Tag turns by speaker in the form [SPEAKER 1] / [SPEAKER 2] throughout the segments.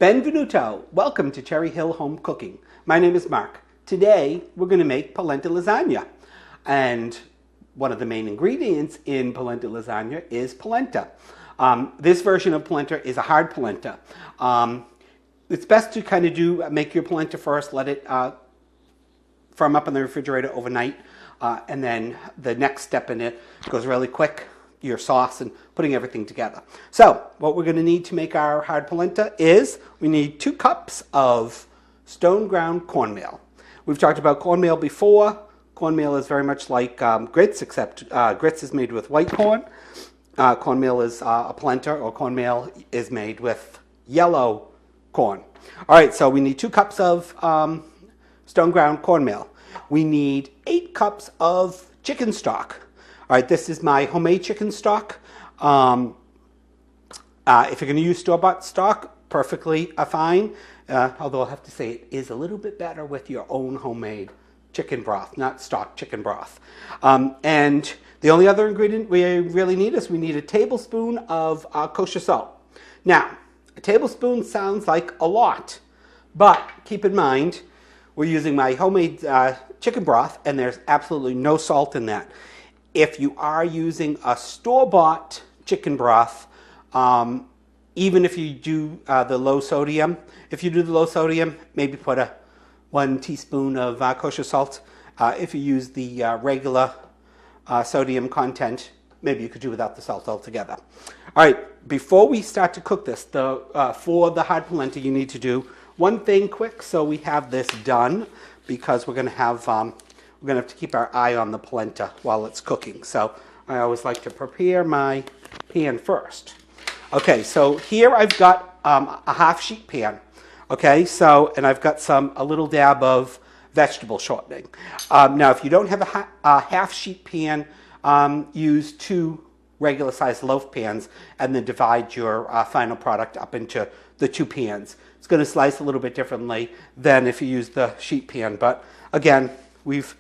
[SPEAKER 1] Benvenuto! Welcome to Cherry Hill Home Cooking. My name is Mark. Today we're going to make polenta lasagna. And one of the main ingredients in polenta lasagna is polenta. This version of polenta is a hard polenta. It's best to kind of make your polenta first, let it firm up in the refrigerator overnight, and then the next step in it goes really quick, your sauce and putting everything together. So what we're going to need to make our hard polenta is we need 2 cups of stone ground cornmeal. We've talked about cornmeal before. Cornmeal is very much like grits, except grits is made with white corn. Cornmeal is a polenta, or cornmeal is made with yellow corn. All right, so we need 2 cups of stone ground cornmeal. We need 8 cups of chicken stock. All right, this is my homemade chicken stock. If you're going to use store-bought stock, perfectly fine. Although I have to say it is a little bit better with your own homemade chicken broth, not stock chicken broth. And the only other ingredient we really need is we need a tablespoon of kosher salt. Now, a tablespoon sounds like a lot, but keep in mind, we're using my homemade chicken broth, and there's absolutely no salt in that. If you are using a store-bought chicken broth, even if you do the low sodium, maybe put 1 teaspoon of kosher salt. If you use the regular sodium content, maybe you could do without the salt altogether. All right, before we start to cook this, for the hard polenta, you need to do one thing quick so we have this done, because we're going to have to keep our eye on the polenta while it's cooking. So I always like to prepare my pan first. Okay, so here I've got a half sheet pan. Okay, so, and I've got a little dab of vegetable shortening. Now, if you don't have a half sheet pan, use 2 regular sized loaf pans and then divide your final product up into the 2 pans. It's going to slice a little bit differently than if you use the sheet pan, but again, we've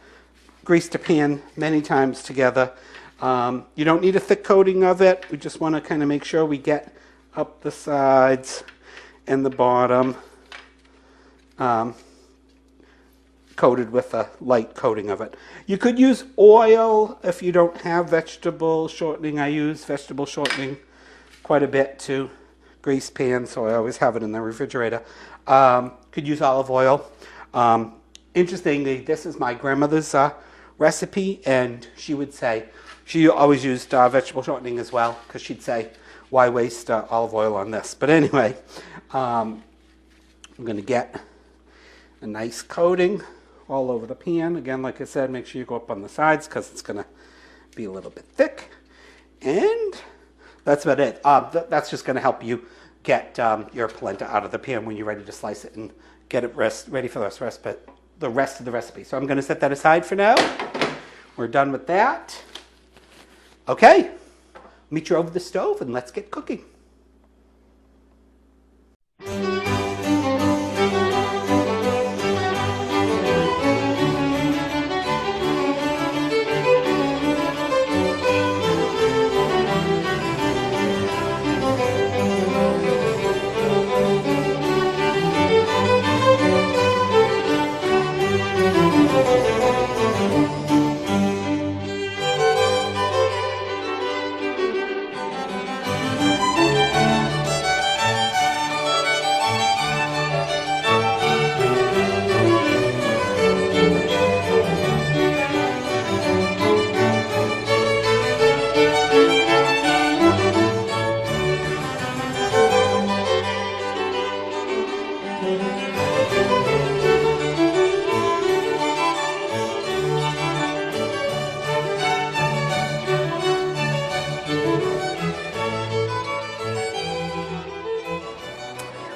[SPEAKER 1] greased a pan many times together. You don't need a thick coating of it. We just want to kind of make sure we get up the sides and the bottom coated with a light coating of it. You could use oil if you don't have vegetable shortening. I use vegetable shortening quite a bit to grease pans, so I always have it in the refrigerator. Could use olive oil. Interestingly, this is my grandmother's recipe, and she would say, she always used vegetable shortening as well, because she'd say, why waste olive oil on this? But anyway, I'm going to get a nice coating all over the pan. Again, like I said, make sure you go up on the sides, because it's going to be a little bit thick. And that's about it. That's just going to help you get your polenta out of the pan when you're ready to slice it and get it ready for the rest of the recipe. So I'm going to set that aside for now. We're done with that. Okay, meet you over the stove and let's get cooking.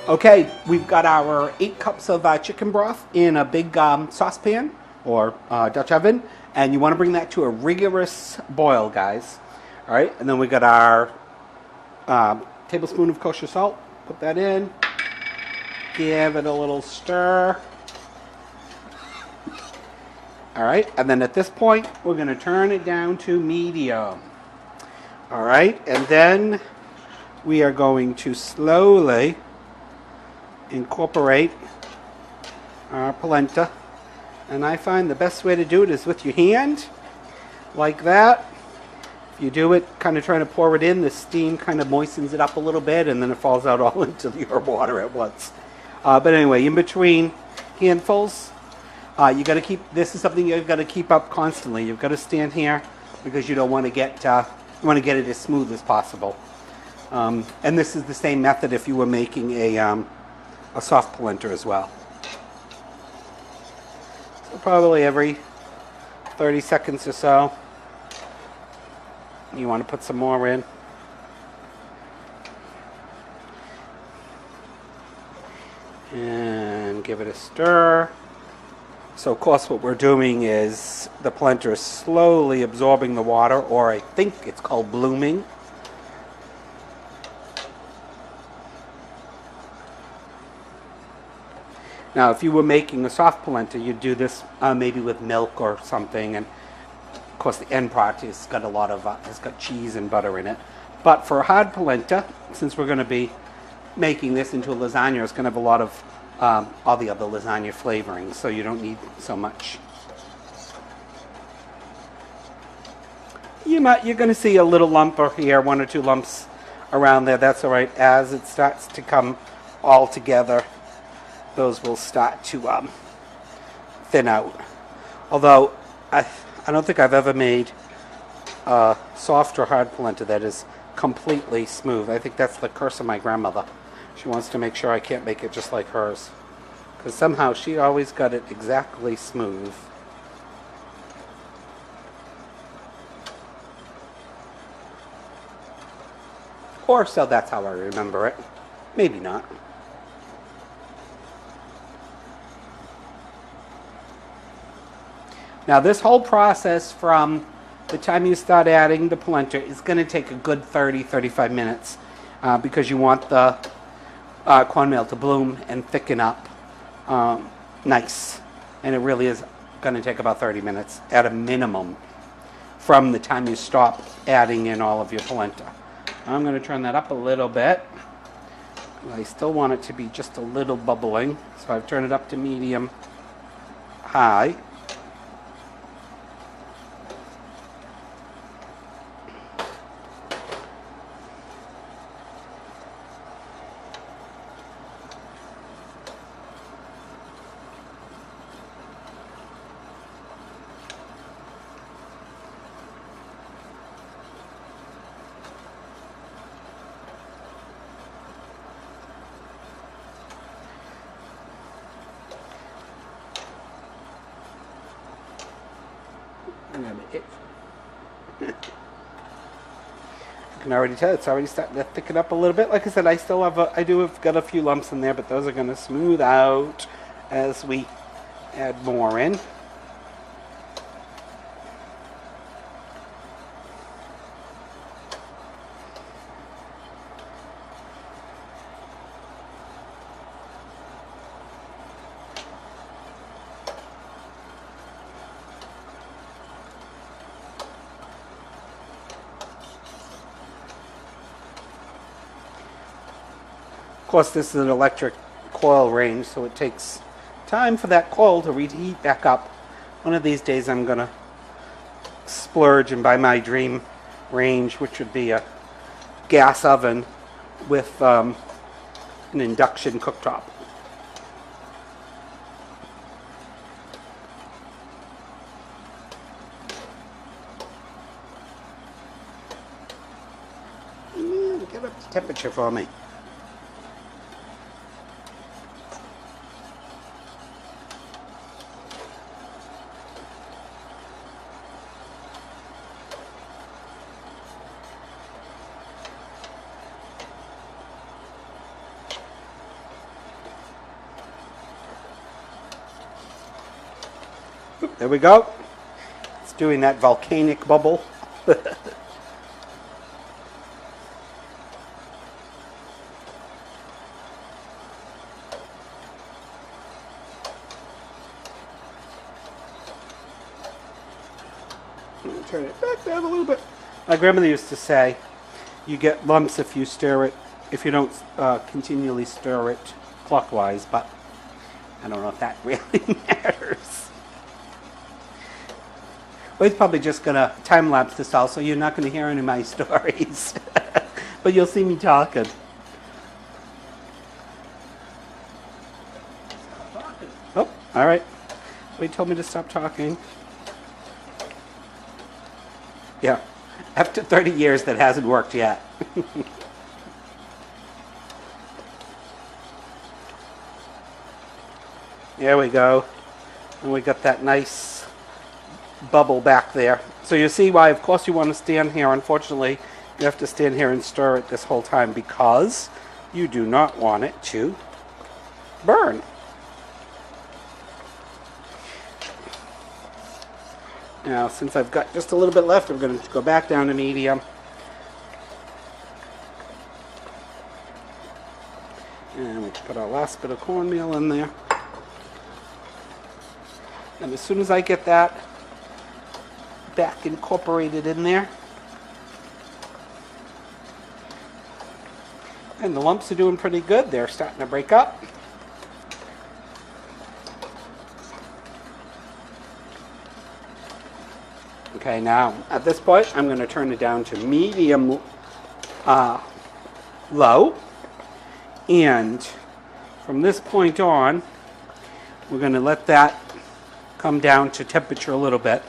[SPEAKER 1] Okay, we've got our 8 cups of chicken broth in a big saucepan or Dutch oven, and you want to bring that to a rigorous boil, guys. All right, and then we got our tablespoon of kosher salt. Put that in, give it a little stir. All right, and then at this point, we're going to turn it down to medium. All right, and then we are going to slowly incorporate our polenta. And I find the best way to do it is with your hand, like that. If you do it kind of trying to pour it in, the steam kind of moistens it up a little bit, and then it falls out all into your water at once. But anyway, in between handfuls, you got to keep. This is something you've got to keep up constantly. You've got to stand here because you don't want to get. You want to get it as smooth as possible. And this is the same method if you were making a soft polenta as well. So probably every 30 seconds or so, you want to put some more in. And give it a stir. So of course what we're doing is the polenta is slowly absorbing the water, or I think it's called blooming. Now if you were making a soft polenta, you'd do this maybe with milk or something, and of course the end product has got a lot of it's got cheese and butter in it. But for a hard polenta, since we're going to be making this into a lasagna, it's going to have a lot of all the other lasagna flavorings, so you don't need so much. You're going to see a little lump or here, one or two lumps around there. That's all right. As it starts to come all together, those will start to thin out. Although I don't think I've ever made a soft or hard polenta that is completely smooth. I think that's the curse of my grandmother. She wants to make sure I can't make it just like hers, because somehow she always got it exactly smooth. Or so that's how I remember it. Maybe not. Now this whole process from the time you start adding the polenta is going to take a good 30-35 minutes because you want the cornmeal to bloom and thicken up nice. And it really is going to take about 30 minutes at a minimum from the time you stop adding in all of your polenta. I'm going to turn that up a little bit. I still want it to be just a little bubbling, so I've turned it up to medium high. I can already tell it's already starting to thicken up a little bit. Like I said, I do have got a few lumps in there, but those are going to smooth out as we add more in. Of course, this is an electric coil range, so it takes time for that coil to reheat back up. One of these days I'm going to splurge and buy my dream range, which would be a gas oven with an induction cooktop. Get up the temperature for me. There we go. It's doing that volcanic bubble. Turn it back down a little bit. My grandmother used to say, you get lumps if you stir it, if you don't continually stir it. clockwise, but I don't know if that really matters. Well, he's probably just going to time-lapse this all, so you're not going to hear any of my stories. But you'll see me talking. Oh, all right. He told me to stop talking. Yeah. After 30 years, that hasn't worked yet. There we go. And we got that nice bubble back there. So you see why, of course, you want to stand here. Unfortunately, you have to stand here and stir it this whole time because you do not want it to burn. Now, since I've got just a little bit left, I'm going to go back down to medium. And we put our last bit of cornmeal in there. And as soon as I get that back incorporated in there, and the lumps are doing pretty good. They're starting to break up. Okay, now at this point, I'm going to turn it down to medium low. And from this point on, we're going to let that come down to temperature a little bit.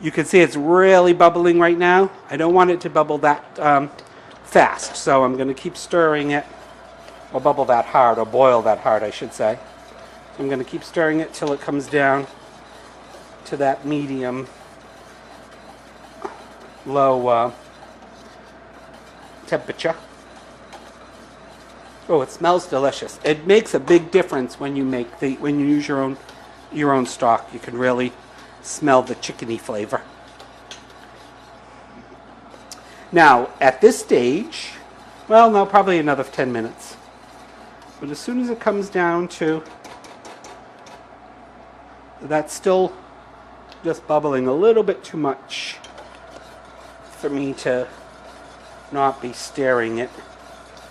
[SPEAKER 1] You can see it's really bubbling right now. I don't want it to bubble that fast, so I'm going to keep stirring it, or bubble that hard, or boil that hard, I should say. So I'm going to keep stirring it till it comes down to that medium low temperature. Oh, it smells delicious. It makes a big difference when you use your own stock. You can really smell the chickeny flavor. Now, at this stage, well, no, probably another 10 minutes. But as soon as it comes down to that's still just bubbling a little bit too much for me to not be stirring it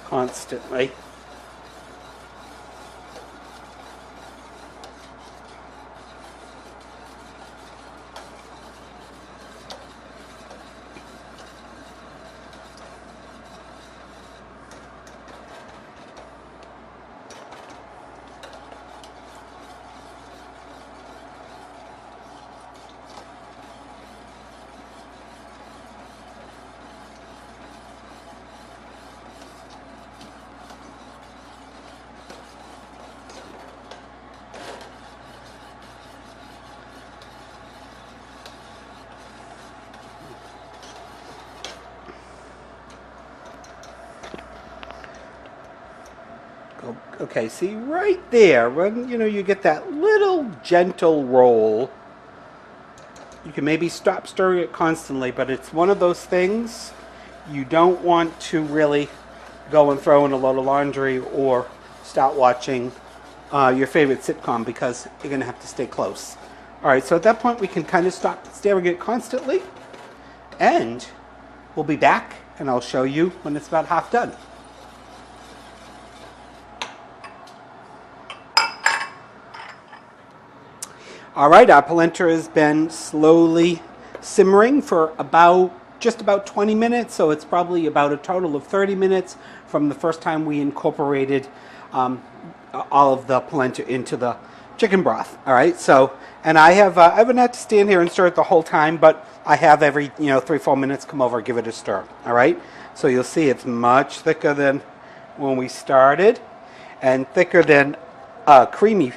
[SPEAKER 1] constantly. Okay, see right there, when you get that little gentle roll, you can maybe stop stirring it constantly, but it's one of those things you don't want to really go and throw in a load of laundry or start watching your favorite sitcom, because you're going to have to stay close. All right, so at that point we can kind of stop stirring it constantly, and we'll be back and I'll show you when it's about half done. All right, our polenta has been slowly simmering for just about 20 minutes, so it's probably about a total of 30 minutes from the first time we incorporated all of the polenta into the chicken broth. All right, so, and I haven't had to stand here and stir it the whole time, but I have every 3-4 minutes come over, give it a stir. All right, so you'll see it's much thicker than when we started, and thicker than creamy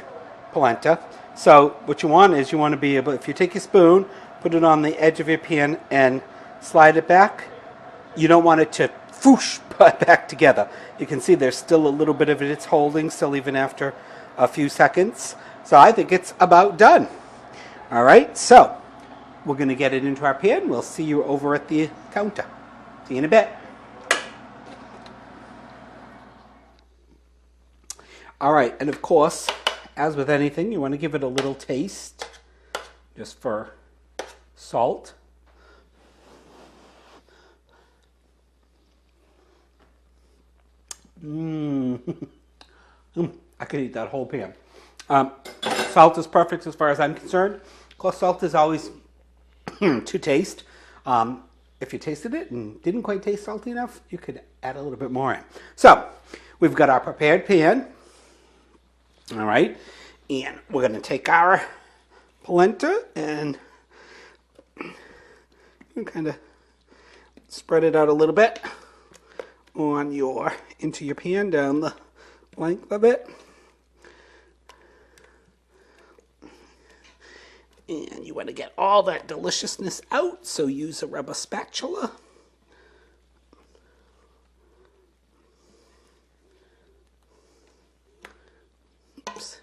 [SPEAKER 1] polenta. So what you want is to be able, if you take your spoon, put it on the edge of your pan and slide it back, you don't want it to whoosh back together. You can see there's still a little bit of it's holding still even after a few seconds. So I think it's about done. All right, so we're going to get it into our pan. We'll see you over at the counter. See you in a bit. All right, and of course, as with anything, you want to give it a little taste, just for salt. I could eat that whole pan. Salt is perfect as far as I'm concerned. Of course, salt is always to taste. If you tasted it and didn't quite taste salty enough, you could add a little bit more in. So we've got our prepared pan. All right. And we're going to take our polenta and kind of spread it out a little bit into your pan down the length of it. And you want to get all that deliciousness out, so use a rubber spatula. Oops.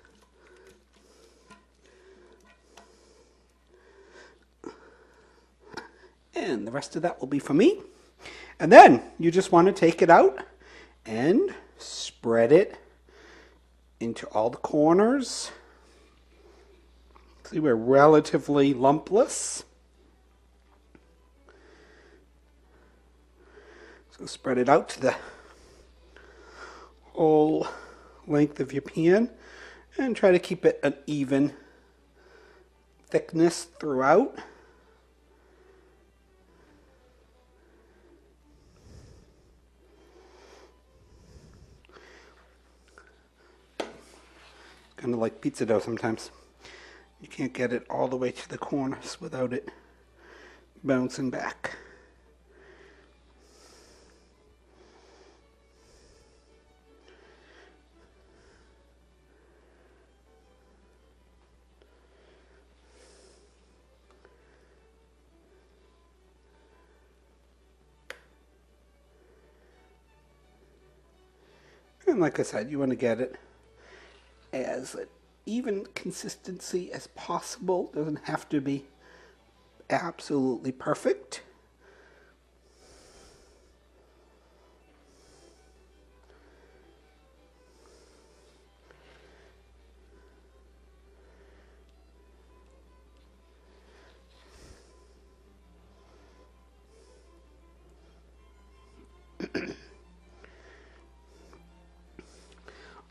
[SPEAKER 1] And the rest of that will be for me. And then you just want to take it out and spread it into all the corners. See, we're relatively lumpless. So spread it out to the whole length of your pan and try to keep it an even thickness throughout. Kind of like pizza dough sometimes. You can't get it all the way to the corners without it bouncing back. And like I said, you want to get it as an even consistency as possible. Doesn't have to be absolutely perfect.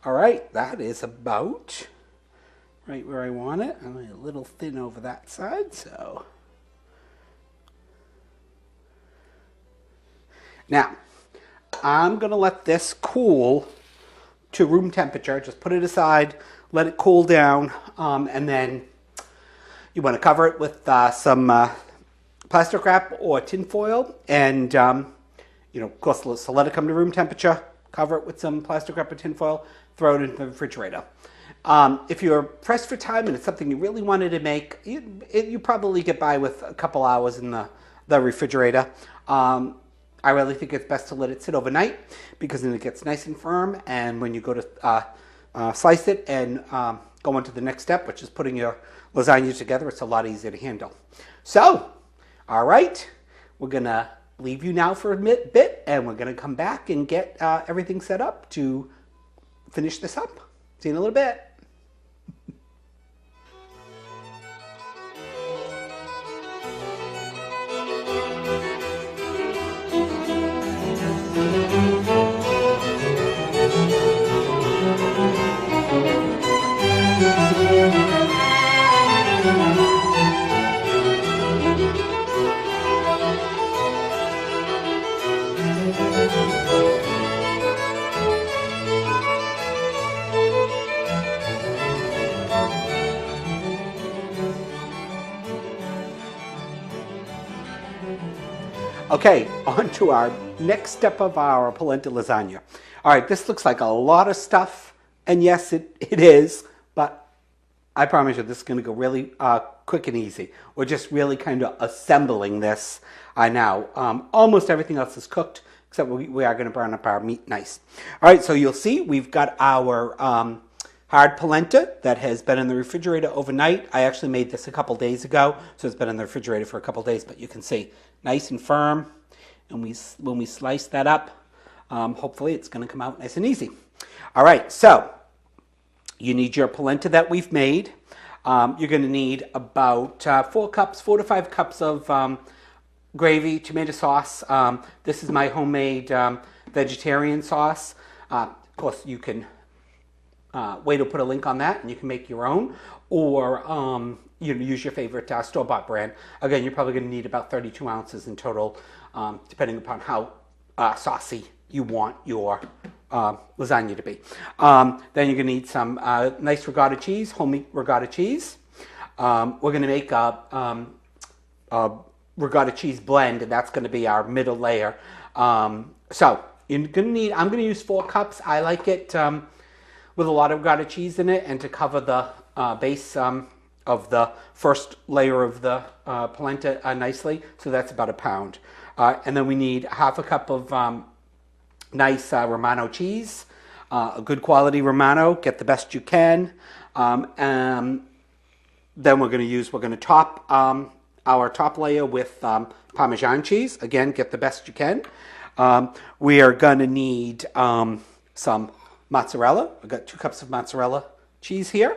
[SPEAKER 1] All right, that is about right where I want it. I'm a little thin over that side, so. Now, I'm going to let this cool to room temperature. Just put it aside, let it cool down, and then you want to cover it with some plastic wrap or tin foil, and of course, so let it come to room temperature. Cover it with some plastic wrap or tin foil. Throw it in the refrigerator. If you're pressed for time and it's something you really wanted to make, you probably get by with a couple hours in the refrigerator. I really think it's best to let it sit overnight because then it gets nice and firm, and when you go to slice it and go on to the next step, which is putting your lasagna together, it's a lot easier to handle. So, all right, we're going to leave you now for a bit, and we're going to come back and get everything set up to finish this up. See you in a little bit. Okay, on to our next step of our polenta lasagna. All right, this looks like a lot of stuff, and yes, it is, but I promise you this is going to go really quick and easy. We're just really kind of assembling this now. Almost everything else is cooked, except we are going to brown up our meat nice. All right, so you'll see we've got our hard polenta that has been in the refrigerator overnight. I actually made this a couple days ago, so it's been in the refrigerator for a couple days, but you can see nice and firm. And when we slice that up, hopefully it's going to come out nice and easy. All right, so you need your polenta that we've made. You're going to need about 4 to 5 cups of gravy, tomato sauce. This is my homemade vegetarian sauce. Of course, you can Wade will put a link on that, and you can make your own, or use your favorite store-bought brand. Again, you're probably going to need about 32 ounces in total, depending upon how saucy you want your lasagna to be. Then you're going to need some nice ricotta cheese, homemade ricotta cheese. We're going to make a ricotta cheese blend, and that's going to be our middle layer. So you're going to need, I'm going to use 4 cups. I like it with a lot of ricotta cheese in it, and to cover the base of the first layer of the polenta nicely. So that's about 1 pound. And then we need 1/2 cup of nice Romano cheese, a good quality Romano. Get the best you can. Then we're going to top our top layer with Parmesan cheese. Again, get the best you can. We are going to need some mozzarella. I've got 2 cups of mozzarella cheese here.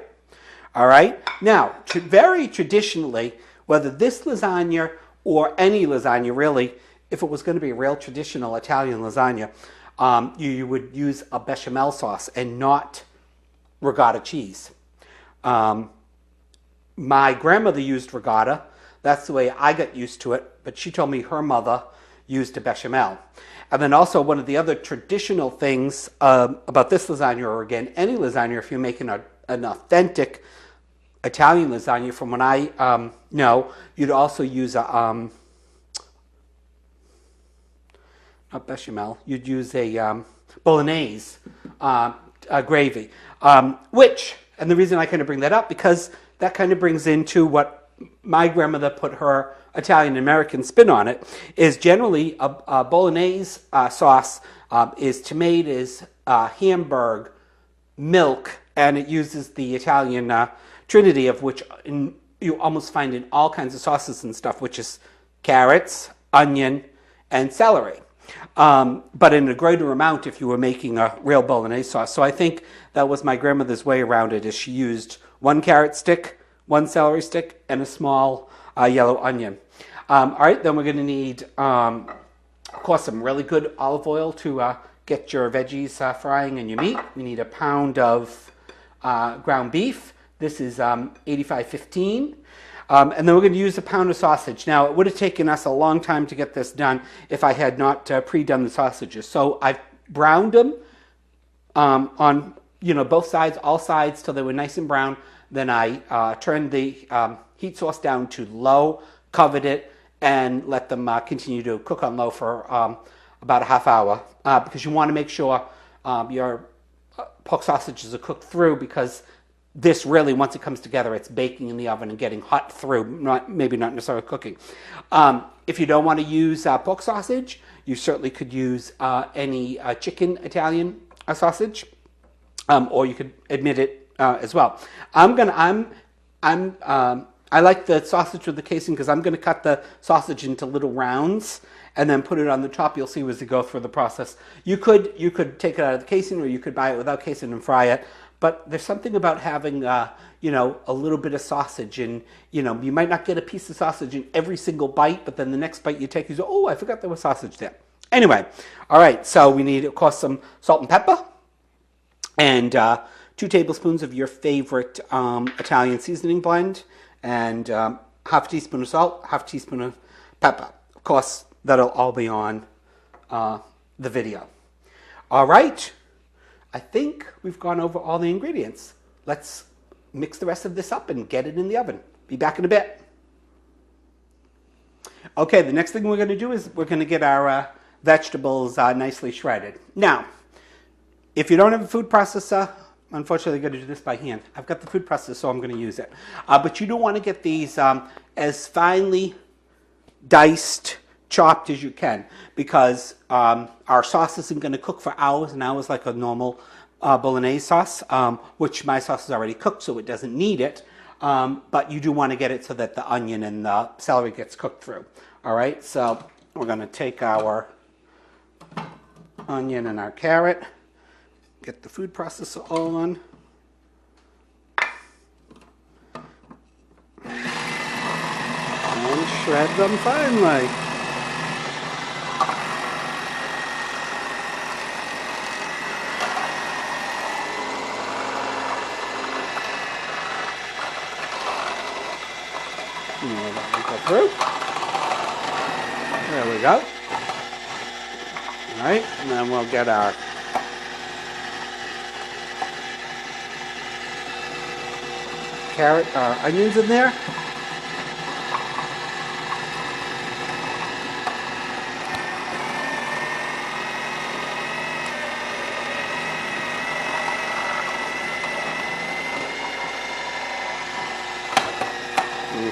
[SPEAKER 1] All right. Now, very traditionally, whether this lasagna or any lasagna really, if it was going to be a real traditional Italian lasagna, you would use a bechamel sauce and not ricotta cheese. My grandmother used ricotta. That's the way I got used to it, but she told me her mother used a bechamel. And then also one of the other traditional things about this lasagna, or again, any lasagna, if you're making an authentic Italian lasagna, from what I know, you'd also use a, not bechamel, you'd use a bolognese gravy, which, and the reason I kind of bring that up, because that kind of brings into what my grandmother put her Italian-American spin on it, is generally a bolognese sauce is tomatoes, Hamburg, milk, and it uses the Italian trinity, of which you almost find in all kinds of sauces and stuff, which is carrots, onion, and celery. But in a greater amount if you were making a real bolognese sauce. So I think that was my grandmother's way around it, is she used 1 carrot stick, 1 celery stick, and a small yellow onion. All right, then we're going to need, of course, some really good olive oil to get your veggies frying and your meat. We need 1 pound of ground beef. This is 85/15. And then we're going to use 1 pound of sausage. Now, it would have taken us a long time to get this done if I had not pre-done the sausages. So I've browned them on both sides, all sides, till they were nice and brown. Then I turned the heat source down to low, covered it, and let them continue to cook on low for about a half hour, because you want to make sure your pork sausages are cooked through, because this really, once it comes together, it's baking in the oven and getting hot through, maybe not necessarily cooking. If you don't want to use pork sausage, you certainly could use any chicken Italian sausage, or you could omit it as well. I like the sausage with the casing, because I'm going to cut the sausage into little rounds and then put it on the top. You'll see as you go through the process. You could take it out of the casing, or you could buy it without casing and fry it. But there's something about having, a little bit of sausage, and, you might not get a piece of sausage in every single bite, but then the next bite you take, you say, oh, I forgot there was sausage there. Anyway, all right, so we need, of course, some salt and pepper, and 2 tablespoons of your favorite Italian seasoning blend, and 1/2 teaspoon of salt, 1/2 teaspoon of pepper. Of course, that'll all be on the video. All right. I think we've gone over all the ingredients. Let's mix the rest of this up and get it in the oven. Be back in a bit. Okay, the next thing we're going to do is we're going to get our vegetables nicely shredded. Now, if you don't have a food processor, unfortunately I'm going to do this by hand. I've got the food processor, so I'm going to use it. But you don't want to get these as finely diced, chopped as you can, because our sauce isn't going to cook for hours and hours like a normal bolognese sauce, which my sauce is already cooked, so it doesn't need it. But you do want to get it so that the onion and the celery gets cooked through. All right, so we're going to take our onion and our carrot, get the food processor on. And shred them finely. And let it go through. There we go. All right, and then we'll get our onions in there.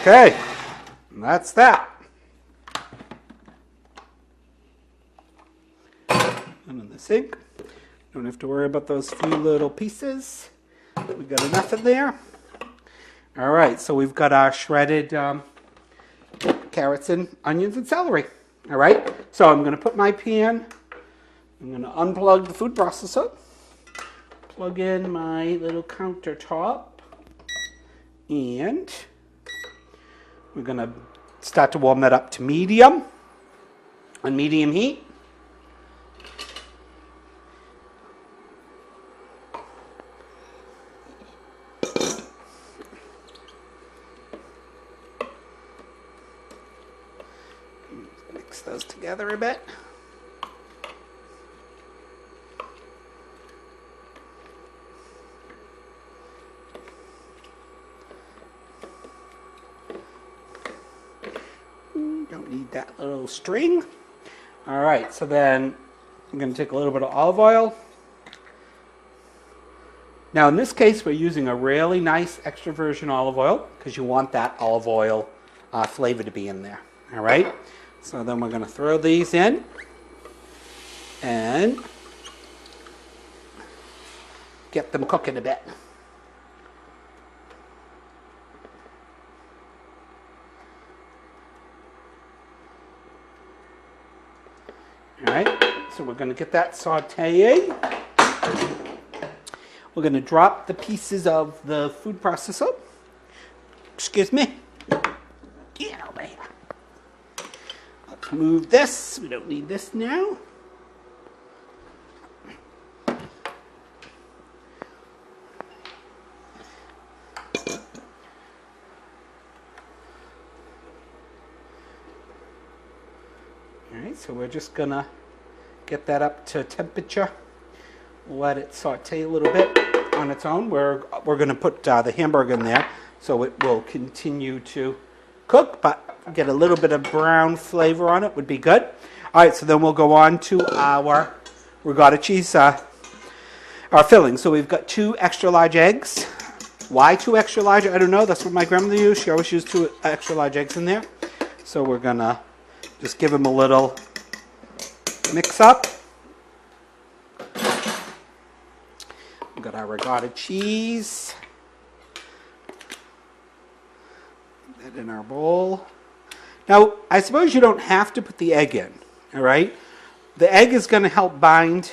[SPEAKER 1] Okay, and that's that. And in the sink, don't have to worry about those few little pieces. We got enough in there. All right, so we've got our shredded carrots and onions and celery. All right, so I'm going to put my pan. I'm going to unplug the food processor, plug in my little countertop, and we're going to start to warm that up to medium, on medium heat. Mix those together a bit. Don't need that little string. All right, so then I'm going to take a little bit of olive oil. Now in this case, we're using a really nice extra virgin olive oil because you want that olive oil flavor to be in there. All right, so then we're going to throw these in and get them cooking a bit. All right, so we're going to get that sauteing. We're going to drop the pieces of the food processor. Excuse me. Get over here. Let's move this. We don't need this now. Alright, so we're just going to get that up to temperature. Let it saute a little bit on its own. We're going to put the hamburger in there so it will continue to cook, but get a little bit of brown flavor on it would be good. Alright, so then we'll go on to our ricotta cheese, our filling. So we've got 2 extra large eggs. Why 2 extra large? I don't know. That's what my grandmother used. She always used 2 extra large eggs in there. So we're going to just give them a little mix up. We've got our ricotta cheese. Put that in our bowl. Now, I suppose you don't have to put the egg in, all right? The egg is going to help bind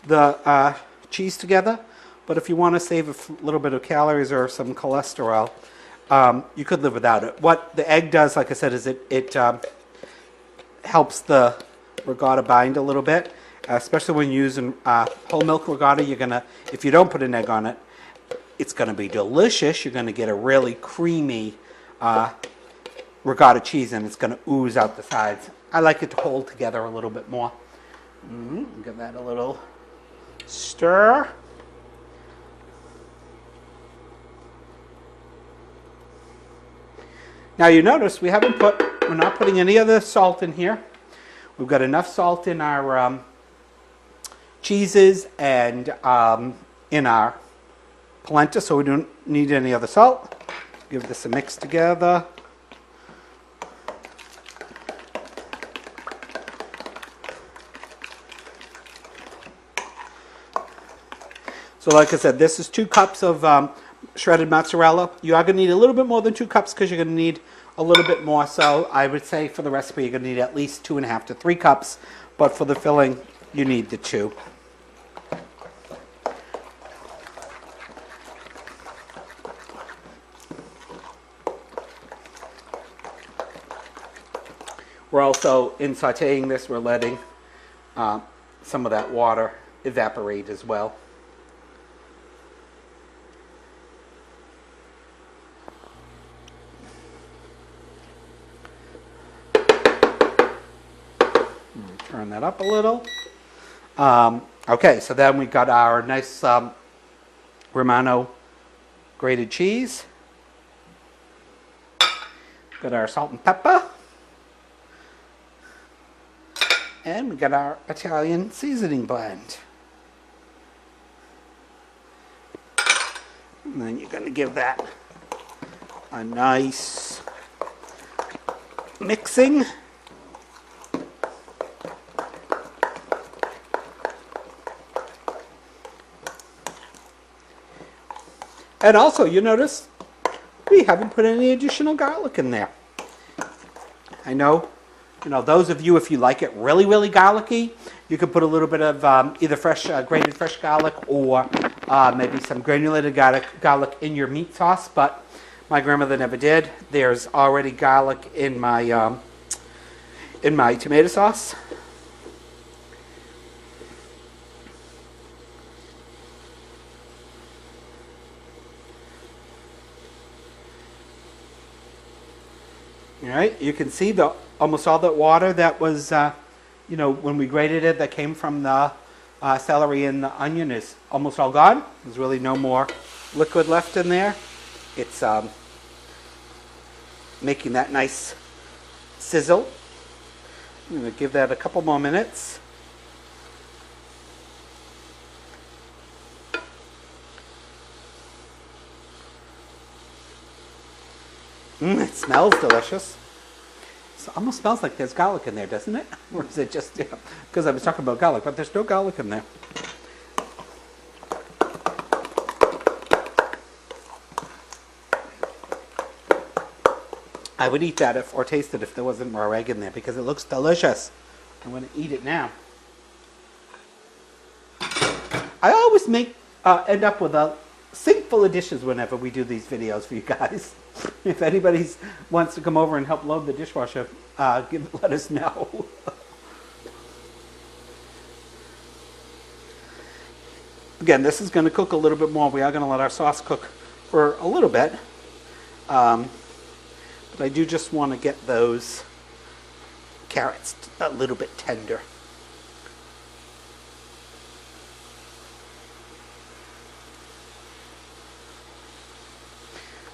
[SPEAKER 1] the cheese together, but if you want to save a little bit of calories or some cholesterol, you could live without it. What the egg does, like I said, is it helps the ricotta bind a little bit, especially when you're using whole milk ricotta. You're gonna, if you don't put an egg on it, it's gonna be delicious. You're gonna get a really creamy ricotta cheese, and it's gonna ooze out the sides. I like it to hold together a little bit more. Give that a little stir. Now you notice we're not putting any other salt in here. We've got enough salt in our cheeses and in our polenta, so we don't need any other salt. Give this a mix together. So like I said, this is 2 cups of shredded mozzarella. You are going to need a little bit more than 2 cups because you're going to need a little bit more. So I would say for the recipe you're going to need at least 2.5 to 3 cups, but for the filling you need the 2. We're also, in sauteing this, we're letting some of that water evaporate as well. turn that up a little. Okay, so then we got our nice Romano grated cheese. Got our salt and pepper. And we got our Italian seasoning blend. And then you're going to give that a nice mixing. And also, you notice we haven't put any additional garlic in there. I know, those of you, if you like it really, really garlicky, you could put a little bit of either grated fresh garlic or maybe some granulated garlic in your meat sauce, but my grandmother never did. There's already garlic in my tomato sauce. All right, you can see almost all that water that was, when we grated it, that came from the celery and the onion is almost all gone. There's really no more liquid left in there. It's making that nice sizzle. I'm going to give that a couple more minutes. It smells delicious. It almost smells like there's garlic in there, doesn't it? Or is it just, because I was talking about garlic, but there's no garlic in there. I would eat that or taste it if there wasn't raw egg in there because it looks delicious. I'm going to eat it now. I always end up with a sink full of dishes whenever we do these videos for you guys. If anybody wants to come over and help load the dishwasher, let us know. Again, this is going to cook a little bit more. We are going to let our sauce cook for a little bit. But I do just want to get those carrots a little bit tender.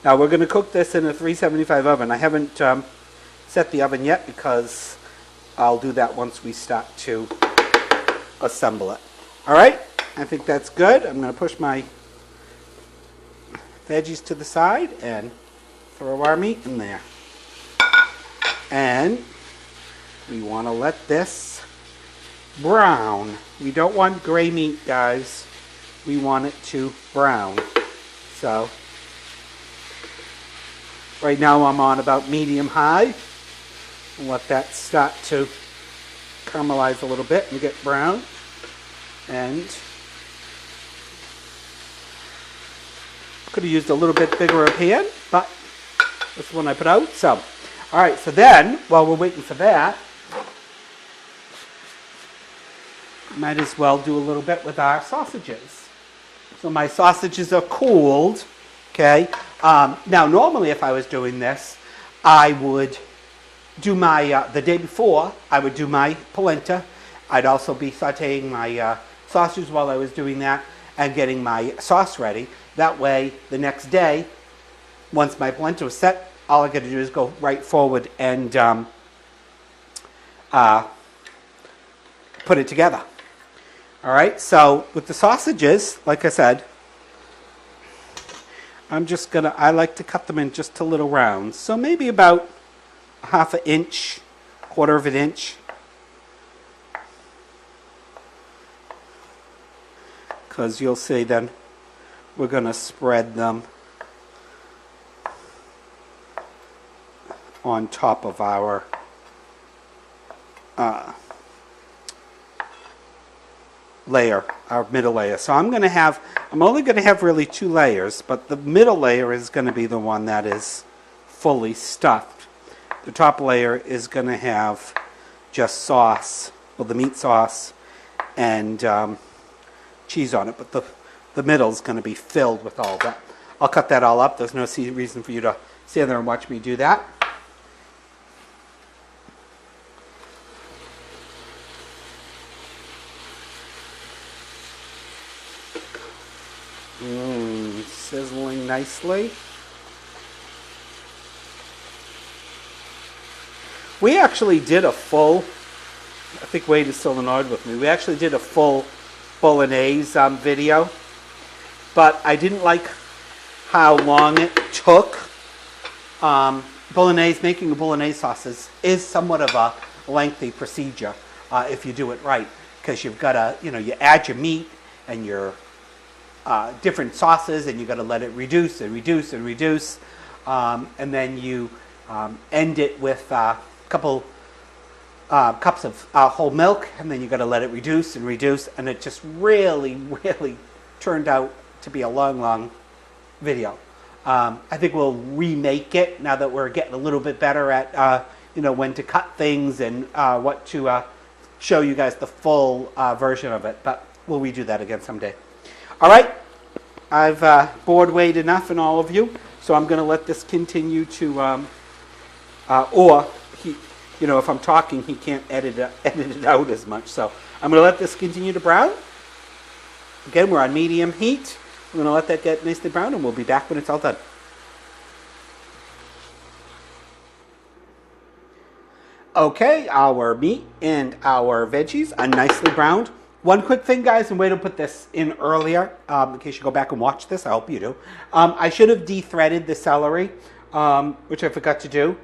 [SPEAKER 1] Now we're going to cook this in a 375 oven. I haven't set the oven yet because I'll do that once we start to assemble it. All right, I think that's good. I'm going to push my veggies to the side and throw our meat in there. And we want to let this brown. We don't want gray meat, guys. We want it to brown. So right now I'm on about medium-high. And let that start to caramelize a little bit and get brown. And could have used a little bit bigger a pan, but that's the one I put out. So, all right, so then, while we're waiting for that, might as well do a little bit with our sausages. So my sausages are cooled, okay? Now, normally if I was doing this, I would do my, the day before, I would do my polenta. I'd also be sauteing my sausages while I was doing that and getting my sauce ready. That way, the next day, once my polenta was set, all I got to do is go right forward and put it together. All right, so with the sausages, like I said, I like to cut them in just a little rounds. So maybe about a half an inch, quarter of an inch. Because you'll see then we're going to spread them on top of our layer, our middle layer. So I'm only going to have really 2 layers, but the middle layer is going to be the one that is fully stuffed. The top layer is going to have just sauce, well, the meat sauce and cheese on it, but the middle is going to be filled with all that. I'll cut that all up. There's no reason for you to stand there and watch me do that. Sizzling nicely. We actually did a full, I think Wade is still annoyed with me. We actually did a full bolognese video, but I didn't like how long it took. Making a bolognese sauce is somewhat of a lengthy procedure if you do it right, because you've got to, you add your meat and your different sauces, and you got to let it reduce and reduce and reduce, and then you end it with a couple cups of whole milk, and then you got to let it reduce and reduce, and it just really, really turned out to be a long, long video. I think we'll remake it now that we're getting a little bit better at when to cut things and what to show you guys the full version of it. But we'll redo that again someday. All right, I've bored Wade enough and all of you, so I'm going to let this continue to, or he, if I'm talking, he can't edit it out as much. So I'm going to let this continue to brown. Again, we're on medium heat. We're going to let that get nicely brown, and we'll be back when it's all done. Okay, our meat and our veggies are nicely browned. One quick thing, guys, and Wade will put this in earlier, in case you go back and watch this. I hope you do. I should have de-threaded the celery, which I forgot to do.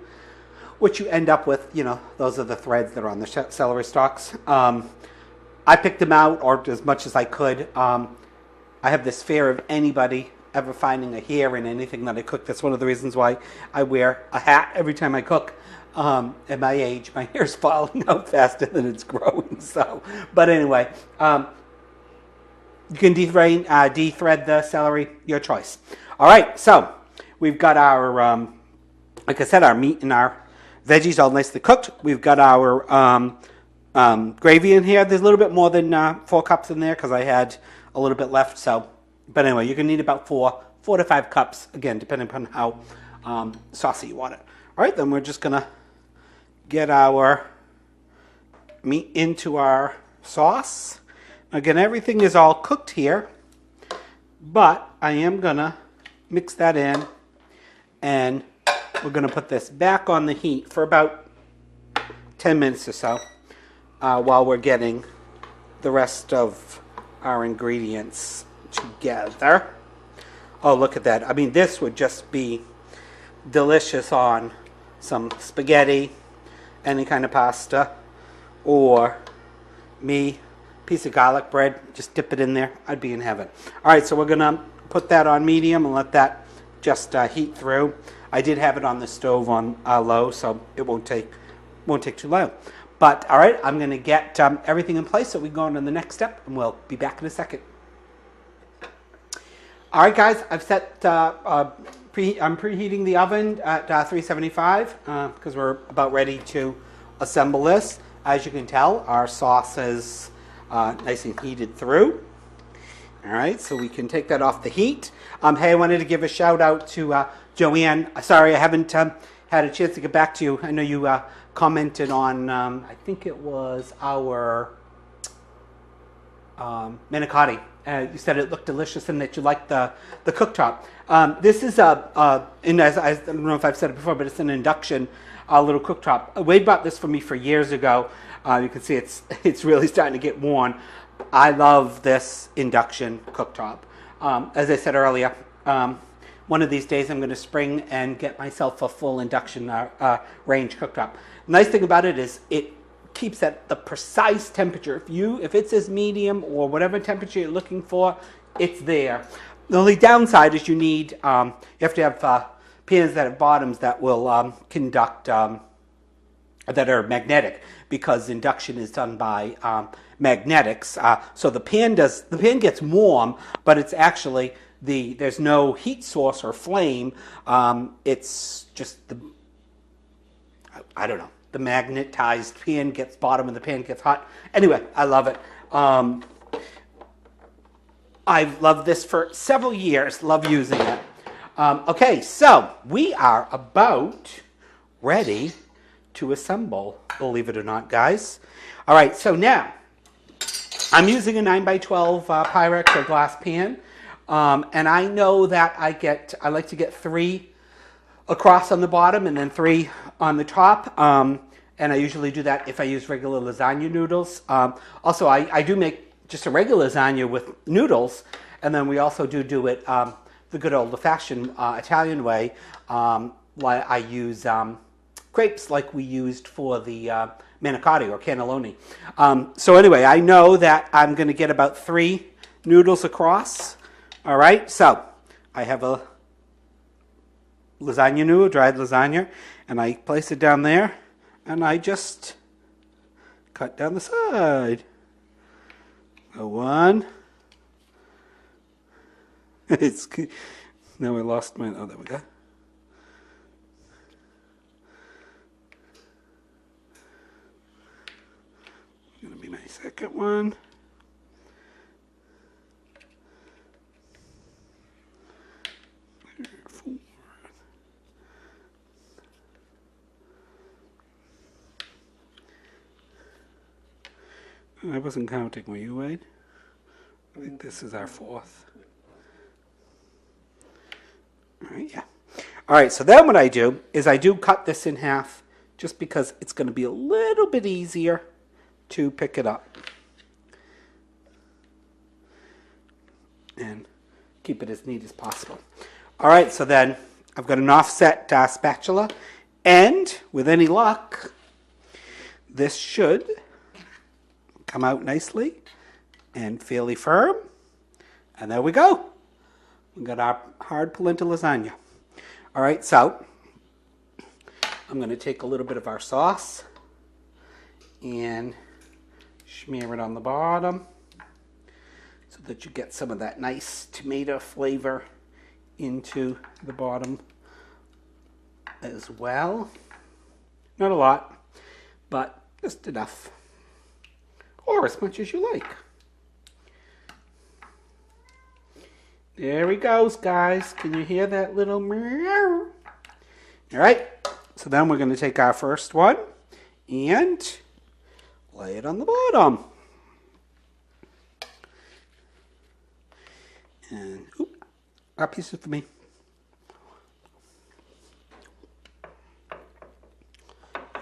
[SPEAKER 1] What you end up with, those are the threads that are on the celery stalks. I picked them out, or as much as I could. I have this fear of anybody ever finding a hair in anything that I cook. That's one of the reasons why I wear a hat every time I cook. At my age, my hair's falling out faster than it's growing. So, but anyway, you can de-thread the celery, your choice. All right, so we've got our, like I said, our meat and our veggies all nicely cooked. We've got our gravy in here. There's a little bit more than 4 cups in there because I had a little bit left. So, but anyway, you can need about 4 to 5 cups, again, depending upon how saucy you want it. All right, then we're just going to get our meat into our sauce. Again, everything is all cooked here, but I am going to mix that in, and we're going to put this back on the heat for about 10 minutes or so while we're getting the rest of our ingredients together. Oh, look at that. I mean, this would just be delicious on some spaghetti, any kind of pasta, or piece of garlic bread. Just dip it in there. I'd be in heaven. All right, so we're going to put that on medium and let that just heat through. I did have it on the stove on low, so it won't take too long. But all right, I'm going to get everything in place so we can go on to the next step, and we'll be back in a second. All right, guys, I've set. I'm preheating the oven at 375 because we're about ready to assemble this. As you can tell, our sauce is nice and heated through. All right, so we can take that off the heat. Hey, I wanted to give a shout out to Joanne. Sorry, I haven't had a chance to get back to you. I know you commented on, I think it was our manicotti. You said it looked delicious and that you liked the cooktop. This is and as I don't know if I've said it before, but it's an induction little cooktop. Wade bought this for me for years ago. You can see it's really starting to get worn. I love this induction cooktop. As I said earlier, one of these days I'm going to spring and get myself a full induction range cooktop. Nice thing about it is it keeps at the precise temperature. If it says medium or whatever temperature you're looking for, it's there. The only downside is you have to have pans that have bottoms that will conduct, that are magnetic, because induction is done by magnetics. So the pan gets warm, but it's actually there's no heat source or flame. It's just I don't know. The magnetized pan gets bottom and the pan gets hot. Anyway, I love it. I've loved this for several years. Love using it. Okay, so we are about ready to assemble, believe it or not, guys. All right, so now I'm using a 9x12 Pyrex or glass pan. And I know that I like to get 3 across on the bottom and then 3 on the top. And I usually do that if I use regular lasagna noodles. Also, I do make just a regular lasagna with noodles, and then we also do it the good old-fashioned Italian way. I use crepes like we used for the manicotti or cannelloni. So anyway, I know that I'm going to get about 3 noodles across. All right, so I have a lasagna noodle, dried lasagna, and I place it down there, and I just cut down the side. A 1. Now I lost my, oh, there we go. Going to be my second one. I wasn't counting, were you, Wade? I think this is our 4th. All right, yeah. All right, so then what I do is I do cut this in half just because it's going to be a little bit easier to pick it up. And keep it as neat as possible. All right, so then I've got an offset spatula, and with any luck, this should come out nicely and fairly firm. And there we go. We've got our hard polenta lasagna. All right, so I'm going to take a little bit of our sauce and smear it on the bottom so that you get some of that nice tomato flavor into the bottom as well. Not a lot, but just enough. Or as much as you like. There he goes, guys. Can you hear that little meow? All right, so then we're going to take our first one and lay it on the bottom. And, oop, a piece for me.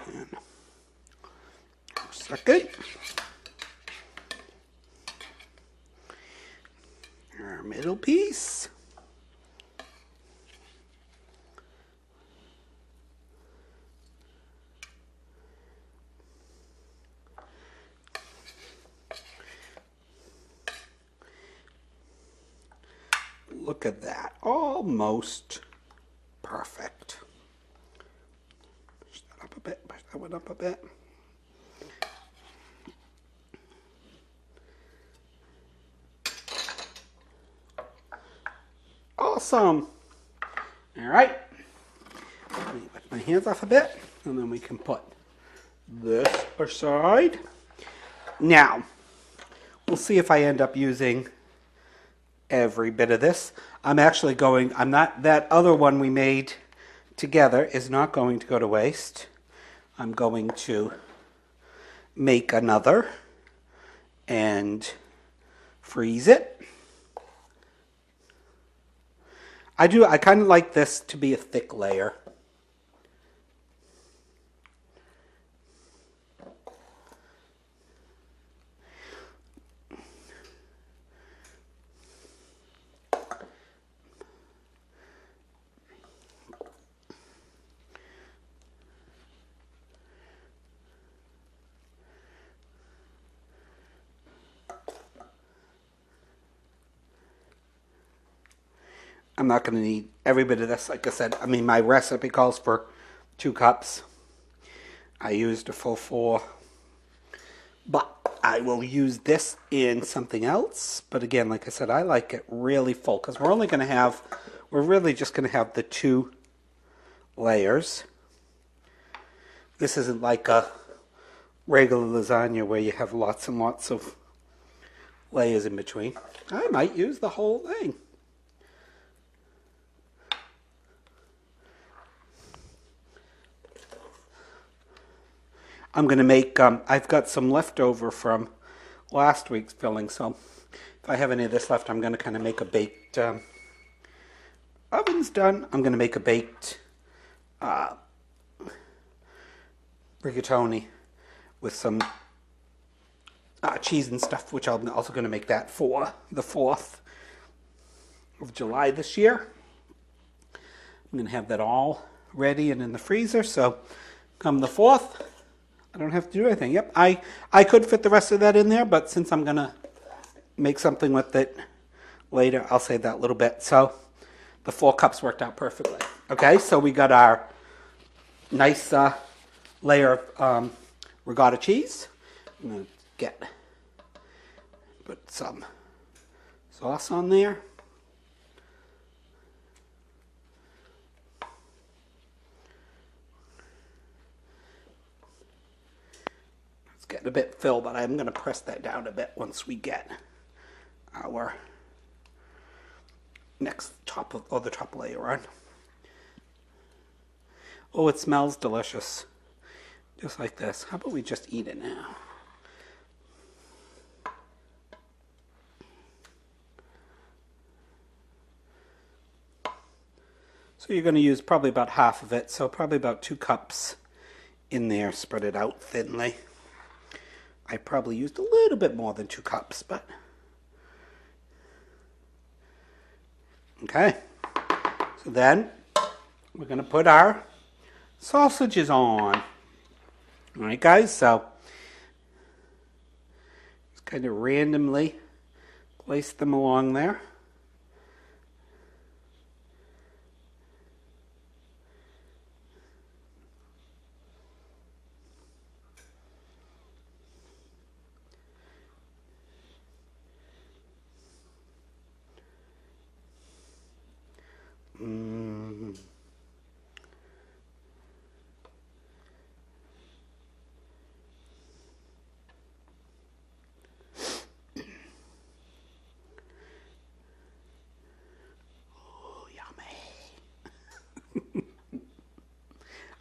[SPEAKER 1] And second. Our middle piece. Look at that, almost perfect. Push that up a bit, push that one up a bit. Awesome. All right. Let me wipe my hands off a bit, and then we can put this aside. Now, we'll see if I end up using every bit of this. That other one we made together is not going to go to waste. I'm going to make another and freeze it. I kind of like this to be a thick layer. I'm not going to need every bit of this. Like I said, my recipe calls for 2 cups. I used a full 4. But I will use this in something else. But again, like I said, I like it really full because we're really just going to have the 2 layers. This isn't like a regular lasagna where you have lots and lots of layers in between. I might use the whole thing. I'm going to make, I've got some leftover from last week's filling, so if I have any of this left, I'm going to kind of make a baked, oven's done. I'm going to make a baked rigatoni with some cheese and stuff, which I'm also going to make that for the 4th of July this year. I'm going to have that all ready and in the freezer, so come the 4th, I don't have to do anything. Yep, I could fit the rest of that in there, but since I'm going to make something with it later, I'll save that little bit. So the 4 cups worked out perfectly. Okay, so we got our nice layer of ricotta cheese. I'm going to put some sauce on there. It's getting a bit filled, but I'm going to press that down a bit once we get our next the top layer on. Oh, it smells delicious. Just like this. How about we just eat it now? So you're going to use probably about half of it, so probably about 2 cups in there, spread it out thinly. I probably used a little bit more than 2 cups, but okay. So then we're going to put our sausages on. All right, guys, so just kind of randomly place them along there.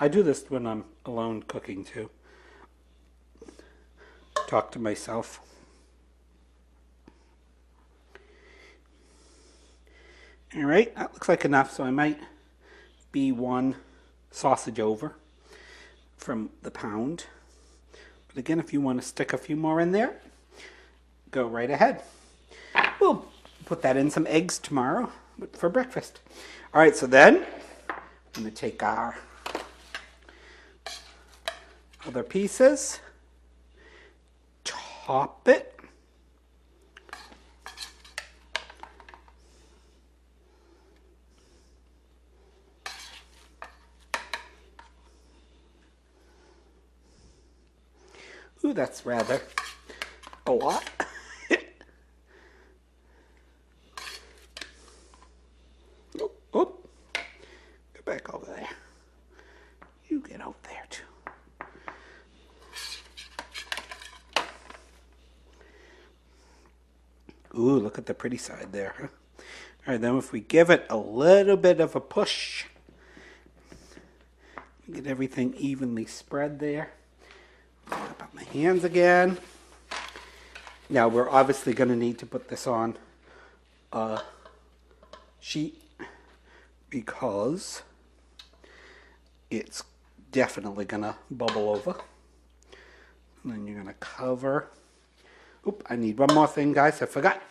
[SPEAKER 1] I do this when I'm alone cooking too. Talk to myself. All right, that looks like enough, so I might be 1 sausage over from the pound. But again, if you want to stick a few more in there, go right ahead. We'll put that in some eggs tomorrow for breakfast. All right, so then I'm going to take our other pieces, top it, ooh, that's rather a lot. Oh, go back over there. You get over there too. Ooh, look at the pretty side there, huh? All right, then if we give it a little bit of a push, get everything evenly spread there. Put my hands again. Now we're obviously going to need to put this on a sheet because it's definitely going to bubble over. And then you're going to cover. Oop, I need one more thing, guys. I forgot.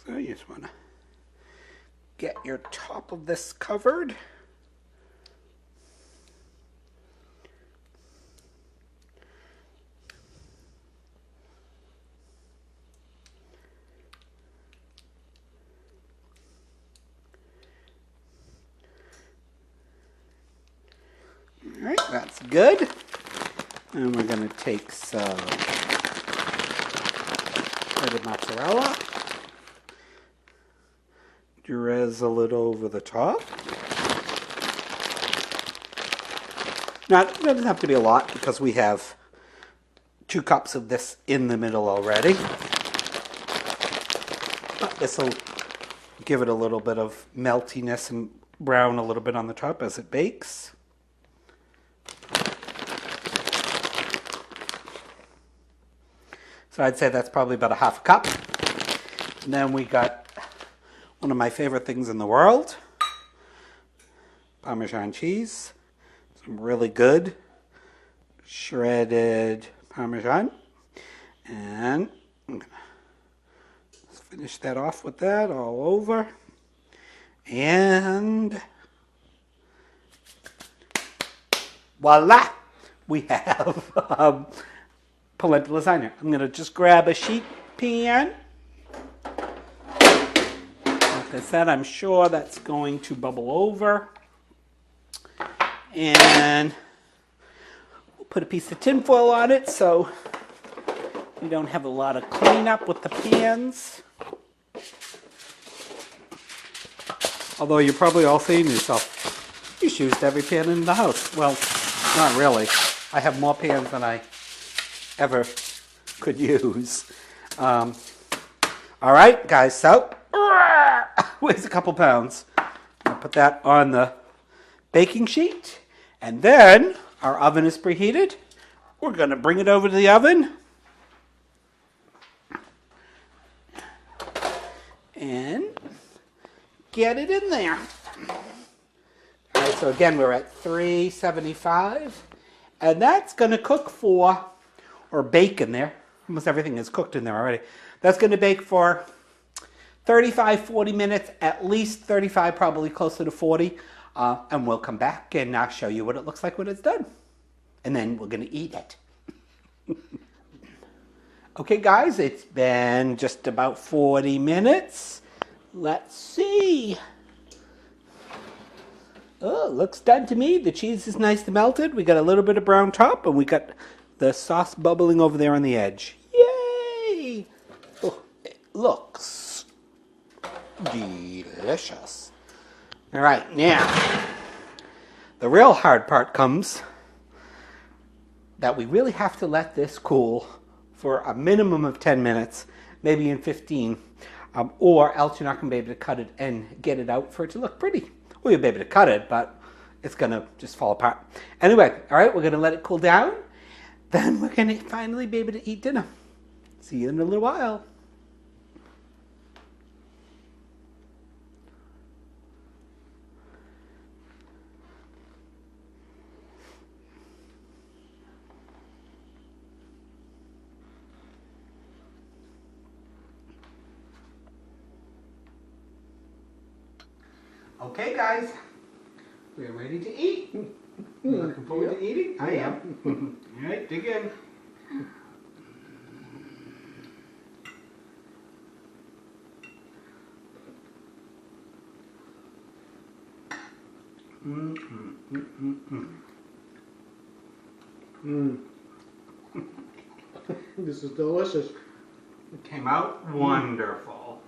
[SPEAKER 1] So you just want to get your top of this covered. All right, that's good. And we're going to take some shredded mozzarella, drizzle it over the top. Now, it doesn't have to be a lot because we have 2 cups of this in the middle already. But this will give it a little bit of meltiness and brown a little bit on the top as it bakes. So I'd say that's probably about a half a cup. And then we got one of my favorite things in the world, Parmesan cheese. Some really good shredded Parmesan. And I'm gonna finish that off with that all over. And voila! We have polenta lasagna. I'm going to just grab a sheet pan. Like I said, I'm sure that's going to bubble over. And we'll put a piece of tin foil on it so we don't have a lot of cleanup with the pans. Although you're probably all saying to yourself, you used every pan in the house. Well, not really. I have more pans than I ever could use. All right, guys, so weighs a couple pounds. I'll put that on the baking sheet. And then our oven is preheated. We're going to bring it over to the oven. And get it in there. All right, so again, we're at 375. And that's going to cook for, or bake in there. Almost everything is cooked in there already. That's going to bake for 35, 40 minutes, at least 35, probably closer to 40. And we'll come back and I'll show you what it looks like when it's done. And then we're going to eat it. Okay, guys, it's been just about 40 minutes. Let's see. Oh, looks done to me. The cheese is nice and melted. We got a little bit of brown top, and we got the sauce bubbling over there on the edge. Yay! Oh, it looks delicious. All right, now, the real hard part comes that we really have to let this cool for a minimum of 10 minutes, maybe in 15, or else you're not going to be able to cut it and get it out for it to look pretty. Well, you'll be able to cut it, but it's going to just fall apart. Anyway, all right, we're going to let it cool down. Then we're going to finally be able to eat dinner. See you in a little while. Okay, guys, we're ready to eat. You looking forward to eating? I am. All right, dig in.
[SPEAKER 2] This is delicious.
[SPEAKER 1] It came out wonderful.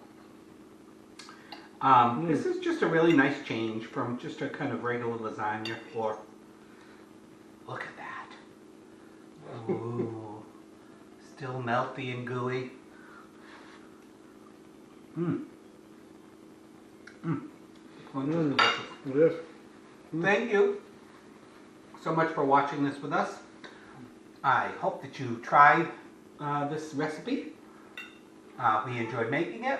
[SPEAKER 1] This is just a really nice change from just a kind of regular lasagna. Or look at that. Ooh, still melty and gooey.
[SPEAKER 2] It is.
[SPEAKER 1] Thank you so much for watching this with us. I hope that you tried this recipe. We enjoyed making it.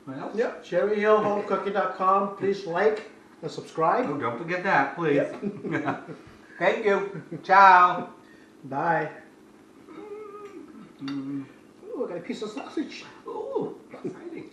[SPEAKER 1] What else?
[SPEAKER 2] Yep, cherryhillhomecooking.com. Please like and subscribe.
[SPEAKER 1] Oh, don't forget that, please. Yep. Thank you. Ciao.
[SPEAKER 2] Bye. Ooh, I got a piece of sausage.
[SPEAKER 1] Ooh, exciting.